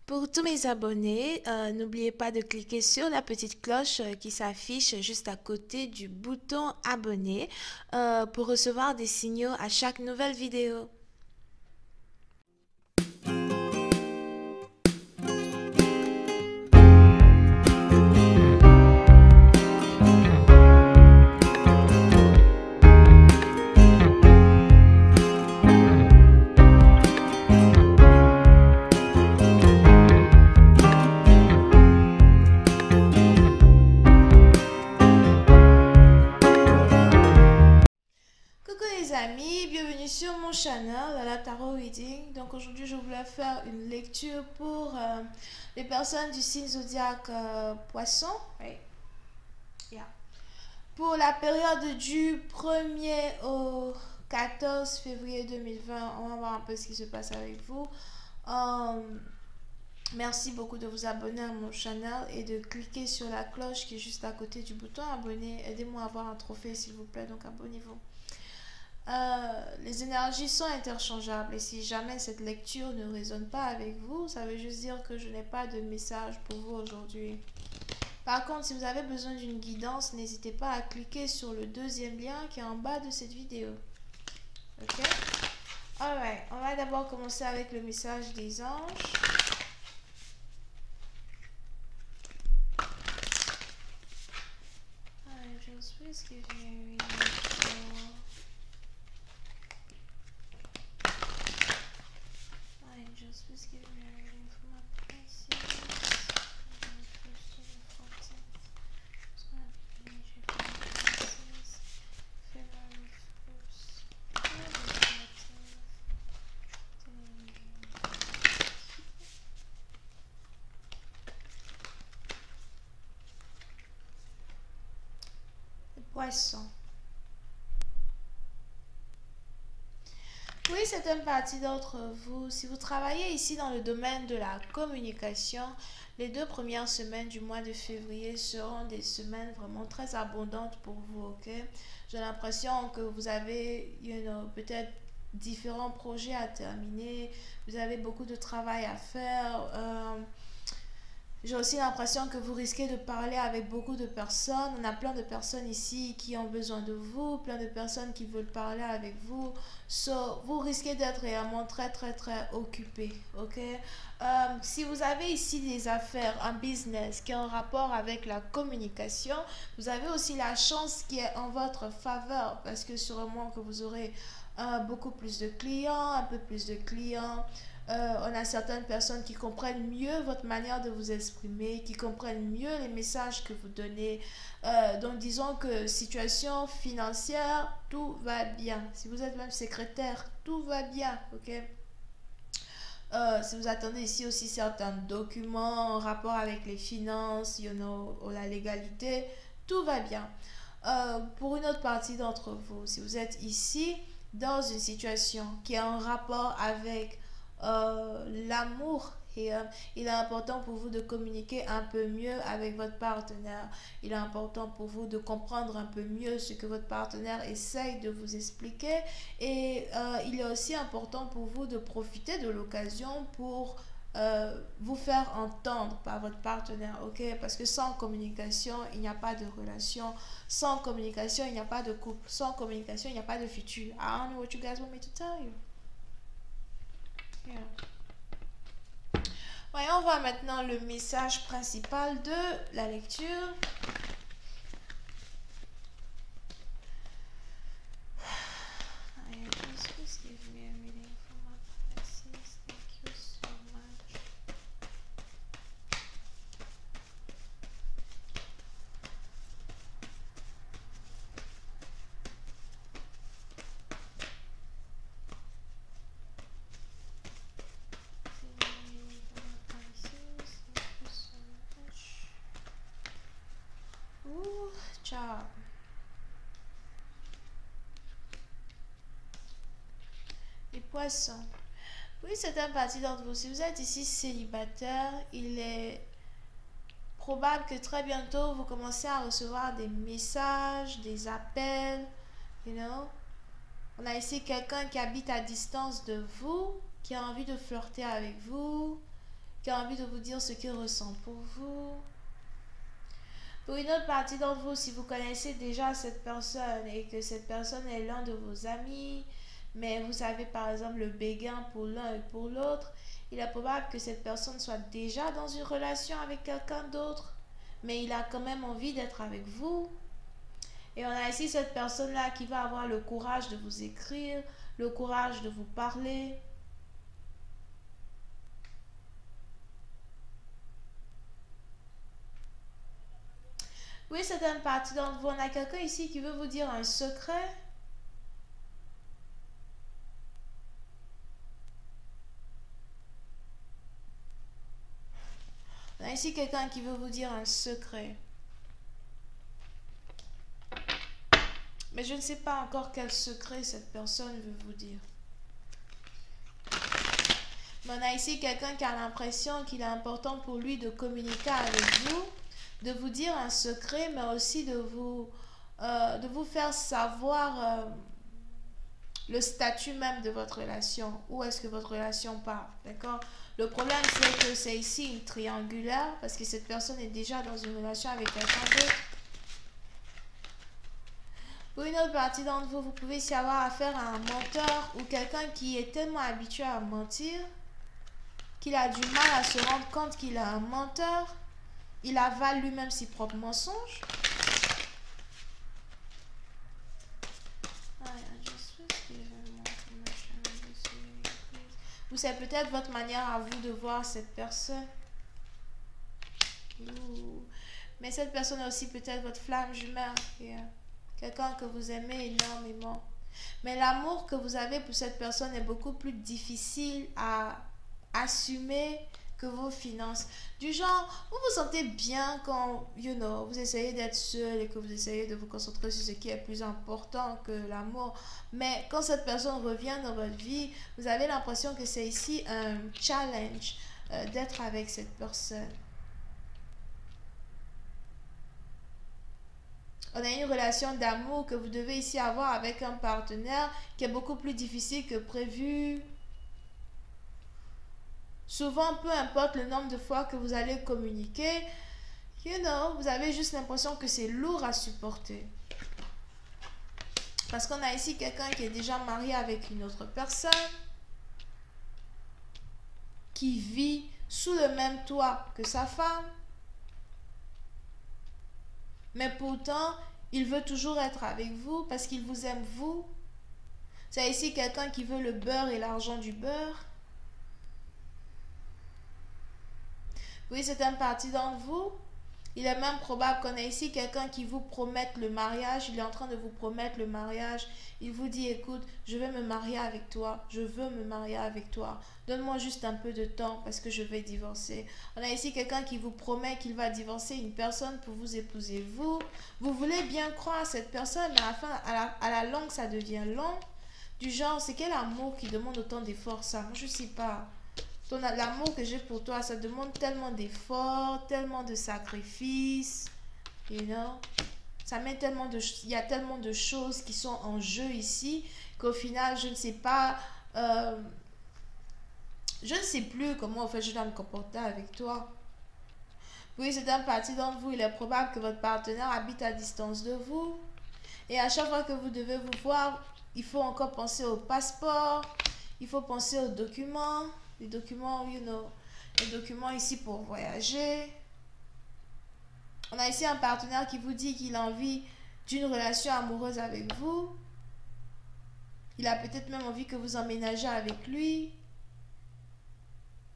Pour tous mes abonnés, n'oubliez pas de cliquer sur la petite cloche qui s'affiche juste à côté du bouton abonner pour recevoir des signaux à chaque nouvelle vidéo. Coucou les amis, bienvenue sur mon channel la Tarot Reading. Donc aujourd'hui je voulais faire une lecture pour les personnes du signe zodiaque Poisson. Oui. Yeah. Pour la période du 1er au 14 février 2020, on va voir un peu ce qui se passe avec vous. Merci beaucoup de vous abonner à mon channel et de cliquer sur la cloche qui est juste à côté du bouton abonner. Aidez-moi à avoir un trophée s'il vous plaît, donc abonnez-vous. Les énergies sont interchangeables et si jamais cette lecture ne résonne pas avec vous, ça veut juste dire que je n'ai pas de message pour vous aujourd'hui. Par contre, si vous avez besoin d'une guidance, n'hésitez pas à cliquer sur le deuxième lien qui est en bas de cette vidéo. Ok? Alright, on va d'abord commencer avec le message des anges. Angels, please give me a reading for... Angels, please give me a reading for my Pisces. Poisson. Oui, c'est une partie d'entre vous. Si vous travaillez ici dans le domaine de la communication, les 2 premières semaines du mois de février seront des semaines vraiment très abondantes pour vous, ok? J'ai l'impression que vous avez, peut-être différents projets à terminer, vous avez beaucoup de travail à faire. J'ai aussi l'impression que vous risquez de parler avec beaucoup de personnes. On a plein de personnes ici qui ont besoin de vous, plein de personnes qui veulent parler avec vous. Vous risquez d'être réellement très occupé, ok? Si vous avez ici des affaires, un business qui est en rapport avec la communication, vous avez aussi la chance qui est en votre faveur parce que sûrement que vous aurez beaucoup plus de clients, un peu plus de clients. On a certaines personnes qui comprennent mieux votre manière de vous exprimer, qui comprennent mieux les messages que vous donnez. Donc disons que situation financière, tout va bien. Si vous êtes même secrétaire, tout va bien, ok? Si vous attendez ici aussi certains documents en rapport avec les finances, ou la légalité, tout va bien. Pour une autre partie d'entre vous, si vous êtes ici dans une situation qui est en rapport avec l'amour, et il est important pour vous de communiquer un peu mieux avec votre partenaire. Il est important pour vous de comprendre un peu mieux ce que votre partenaire essaye de vous expliquer. Et il est aussi important pour vous de profiter de l'occasion pour vous faire entendre par votre partenaire, ok? Parce que sans communication, il n'y a pas de relation. Sans communication, il n'y a pas de couple. Sans communication, il n'y a pas de futur. I don't know what you guys want me to tell you. Yeah. Voyons voir maintenant le message principal de la lecture. Please give me a reading for my Pisces. Thank you so much. Ooh, job. Les poissons. Oui, c'est un parti d'entre vous. Si vous êtes ici célibataire, il est probable que très bientôt vous commencez à recevoir des messages, des appels, you know. On a ici quelqu'un qui habite à distance de vous, qui a envie de flirter avec vous, qui a envie de vous dire ce qu'il ressent pour vous. Pour une autre partie d'entre vous, si vous connaissez déjà cette personne et que cette personne est l'un de vos amis, mais vous avez par exemple le béguin pour l'un et pour l'autre, il est probable que cette personne soit déjà dans une relation avec quelqu'un d'autre, mais il a quand même envie d'être avec vous. Et on a ici cette personne-là qui va avoir le courage de vous écrire, le courage de vous parler. Oui, c'est une partie d'entre vous. On a quelqu'un ici qui veut vous dire un secret. On a ici quelqu'un qui veut vous dire un secret. Mais je ne sais pas encore quel secret cette personne veut vous dire. Mais on a ici quelqu'un qui a l'impression qu'il est important pour lui de communiquer avec vous, de vous dire un secret, mais aussi de vous faire savoir le statut même de votre relation. Où est-ce que votre relation part, d'accord? Le problème, c'est que c'est ici une triangulaire, parce que cette personne est déjà dans une relation avec quelqu'un d'autre. Pour une autre partie d'entre vous, vous pouvez ici avoir affaire à un menteur ou quelqu'un qui est tellement habitué à mentir qu'il a du mal à se rendre compte qu'il a un menteur. Il avale lui-même ses propres mensonges. Ou c'est peut-être votre manière à vous de voir cette personne. Mais cette personne est aussi peut-être votre flamme jumelle. Quelqu'un que vous aimez énormément. Mais l'amour que vous avez pour cette personne est beaucoup plus difficile à assumer que vos finances. Du genre, vous vous sentez bien quand, vous essayez d'être seul et que vous essayez de vous concentrer sur ce qui est plus important que l'amour. Mais quand cette personne revient dans votre vie, vous avez l'impression que c'est ici un challenge d'être avec cette personne. On a une relation d'amour que vous devez ici avoir avec un partenaire qui est beaucoup plus difficile que prévu. Souvent, peu importe le nombre de fois que vous allez communiquer, vous avez juste l'impression que c'est lourd à supporter. Parce qu'on a ici quelqu'un qui est déjà marié avec une autre personne, qui vit sous le même toit que sa femme, mais pourtant, il veut toujours être avec vous parce qu'il vous aime vous. C'est ici quelqu'un qui veut le beurre et l'argent du beurre. Oui, c'est une partie d'entre vous. Il est même probable qu'on ait ici quelqu'un qui vous promette le mariage. Il est en train de vous promettre le mariage. Il vous dit, écoute, je vais me marier avec toi. Je veux me marier avec toi. Donne-moi juste un peu de temps parce que je vais divorcer. On a ici quelqu'un qui vous promet qu'il va divorcer une personne pour vous épouser vous. Vous voulez bien croire à cette personne, mais à la fin, à la longue, ça devient long. Du genre, c'est quel amour qui demande autant d'efforts, ça? Moi, je ne sais pas. L'amour que j'ai pour toi, ça demande tellement d'efforts, tellement de sacrifices, ça met tellement il y a tellement de choses qui sont en jeu ici qu'au final, je ne sais pas, je ne sais plus comment en fait je dois me comporter avec toi. Oui, c'est un parti d'entre vous, il est probable que votre partenaire habite à distance de vous et à chaque fois que vous devez vous voir, il faut encore penser au passeport, il faut penser aux documents. Les documents, les documents ici pour voyager. On a ici un partenaire qui vous dit qu'il a envie d'une relation amoureuse avec vous. Il a peut-être même envie que vous emménagez avec lui.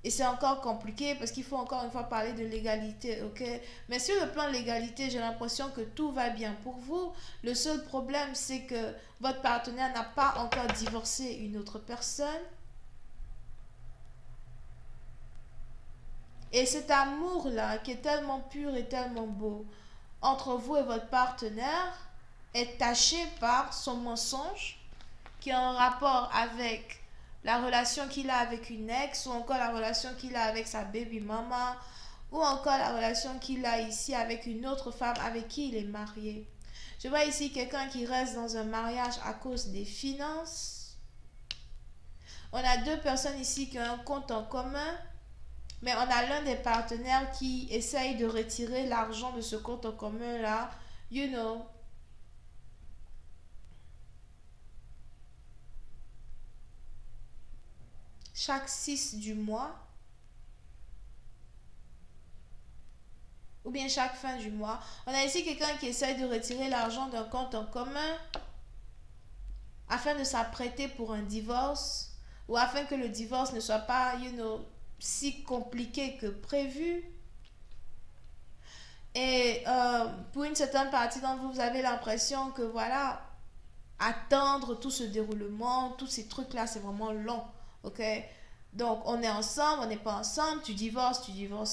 Et c'est encore compliqué parce qu'il faut encore une fois parler de légalité, ok? Mais sur le plan de légalité, j'ai l'impression que tout va bien pour vous. Le seul problème, c'est que votre partenaire n'a pas encore divorcé une autre personne. Et cet amour-là, qui est tellement pur et tellement beau, entre vous et votre partenaire, est taché par son mensonge, qui est en rapport avec la relation qu'il a avec une ex, ou encore la relation qu'il a avec sa baby mama, ou encore la relation qu'il a ici avec une autre femme avec qui il est marié. Je vois ici quelqu'un qui reste dans un mariage à cause des finances. On a deux personnes ici qui ont un compte en commun. Mais on a l'un des partenaires qui essaye de retirer l'argent de ce compte en commun là. You know. Chaque 6 du mois. Ou bien chaque fin du mois. On a ici quelqu'un qui essaye de retirer l'argent d'un compte en commun afin de s'apprêter pour un divorce ou afin que le divorce ne soit pas, you know, si compliqué que prévu. Et pour une certaine partie d'entre vous, vous avez l'impression que voilà, attendre tout ce déroulement, tous ces trucs-là, c'est vraiment long. Ok? Donc, on est ensemble, on n'est pas ensemble, tu divorces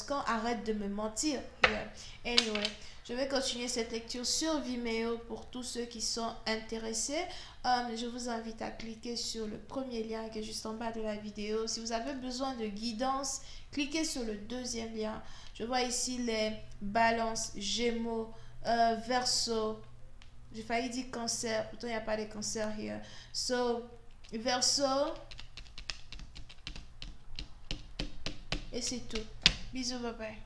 quand? Arrête de me mentir. Yeah. Anyway, je vais continuer cette lecture sur Vimeo pour tous ceux qui sont intéressés. Je vous invite à cliquer sur le premier lien qui est juste en bas de la vidéo. Si vous avez besoin de guidance, cliquez sur le deuxième lien. Je vois ici les balances, Gémeaux, Verseau. J'ai failli dire Cancer, pourtant il n'y a pas de Cancer here. So, Verseau. Et c'est tout. Bisous, bye bye.